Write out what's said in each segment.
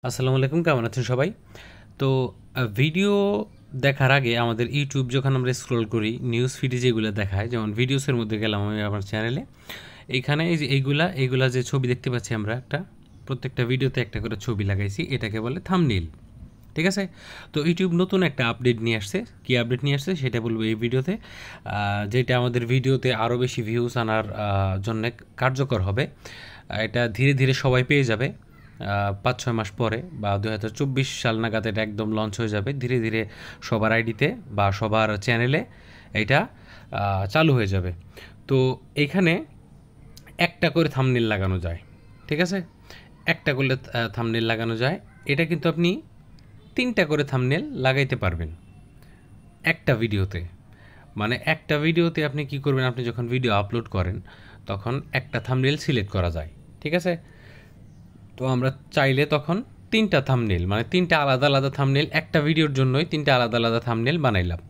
আসসালামু আলাইকুম, কেমন আছেন সবাই? তো ভিডিও দেখার আগে আমাদের ইউটিউব যখন আমরা স্ক্রল করি, নিউজ ফিডে যেগুলো দেখায়, যেমন ভিডিওসের মধ্যে গেলাম আমি আমার চ্যানেলে, এইখানে এই যে এইগুলা যে ছবি দেখতে পাচ্ছি আমরা, প্রত্যেকটা ভিডিওতে একটা করে ছবি লাগাইছি, এটাকে বলে থাম্বনেইল। ঠিক আছে? তো ইউটিউব নতুন একটা আপডেট নিয়ে আসছে। কী আপডেট নিয়ে আসছে সেটা বলবো এই ভিডিওতে, যেটা আমাদের ভিডিওতে আরও বেশি ভিউজ আনার জন্য কার্যকর হবে। এটা ধীরে ধীরে সবাই পেয়ে যাবে। 5-6 মাস পরে বা 2024 সাল নাগাদ এটা একদম লঞ্চ হয়ে যাবে। ধীরে ধীরে সবার আইডিতে বা সবার চ্যানেলে এটা চালু হয়ে যাবে। তো এইখানে একটা করে থাম্বনেইল লাগানো যায়। ঠিক আছে? একটা করলে থাম্বনেইল লাগানো যায়। এটা কিন্তু আপনি 3টা করে থাম্বনেইল লাগাইতে পারবেন একটা ভিডিওতে। মানে একটা ভিডিওতে আপনি কি করবেন, আপনি যখন ভিডিও আপলোড করেন তখন একটা থাম্বনেইল সিলেক্ট করা যায়। ঠিক আছে? তো আমরা চাইলে তখন 3টা থাম্বনেইল, মানে 3টা আলাদা আলাদা থাম্বনেইল, একটা ভিডিওর জন্যই 3টা আলাদা আলাদা থাম্বনেইল বানাইলাম।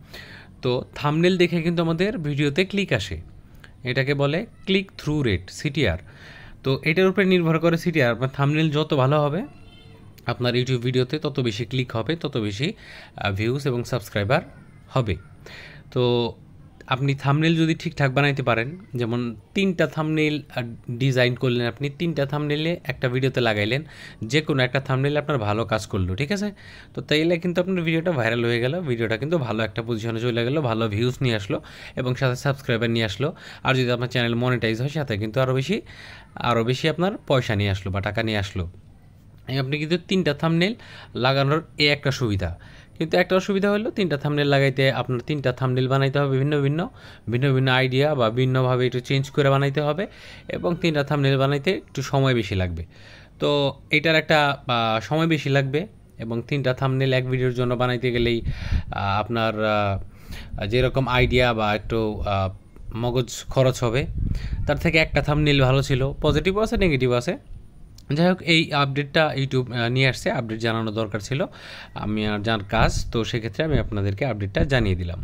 তো থাম্বনেইল দেখে কিন্তু আমাদের ভিডিওতে ক্লিক আসে। এটাকে বলে ক্লিক থ্রু রেট, সিটিআর। তো এটার উপরে নির্ভর করে সিটিআর। আপনার থাম্বনেইল যত ভালো হবে আপনার ইউটিউব ভিডিওতে তত বেশি ক্লিক হবে, তত বেশি ভিউজ এবং সাবস্ক্রাইবার হবে। তো আপনি থাম্বনেইল যদি ঠিকঠাক বানাইতে পারেন, যেমন 3টা থাম্বনেইল ডিজাইন করলেন, আপনি 3টা থাম্বনেইলে একটা ভিডিওতে লাগাইলেন, যে কোনো একটা থাম্বনেইল আপনার ভালো কাজ করলো। ঠিক আছে? তো তাইলে কিন্তু আপনার ভিডিওটা ভাইরাল হয়ে গেল, ভিডিওটা কিন্তু ভালো একটা পজিশনে চলে গেলো, ভালো ভিউজ নিয়ে আসলো এবং সাথে সাবস্ক্রাইবার নিয়ে আসলো। আর যদি আপনার চ্যানেল মনিটাইজ হয় সাথে কিন্তু আরও বেশি আপনার পয়সা নিয়ে আসলো বা টাকা নিয়ে আসলো। আপনি কিন্তু 3টা থাম্বনেইল লাগানোর একটা সুবিধা। কিন্তু একটা অসুবিধা হলো 3টা থাম্বনেইল লাগাইতে আপনার 3টা থাম্বনেইল বানাইতে হবে, ভিন্ন ভিন্ন আইডিয়া বা ভিন্নভাবে একটু চেঞ্জ করে বানাইতে হবে এবং 3টা থাম্বনেইল বানাইতে একটু সময় বেশি লাগবে। তো এটার একটা সময় বেশি লাগবে এবং 3টা থাম্বনেইল এক ভিডিওর জন্য বানাইতে গেলেই আপনার যেরকম আইডিয়া বা একটু মগজ খরচ হবে, তার থেকে একটা থাম্বনেইল ভালো ছিল। পজিটিভও আছে, নেগেটিভ আছে। যাই হোক, এই আপডেটটা ইউটিউব নিয়ে আসছে, আপডেট জানানো দরকার ছিল, আমি আর জানার কাজ, তো সেক্ষেত্রে আমি আপনাদেরকে আপডেটটা জানিয়ে দিলাম।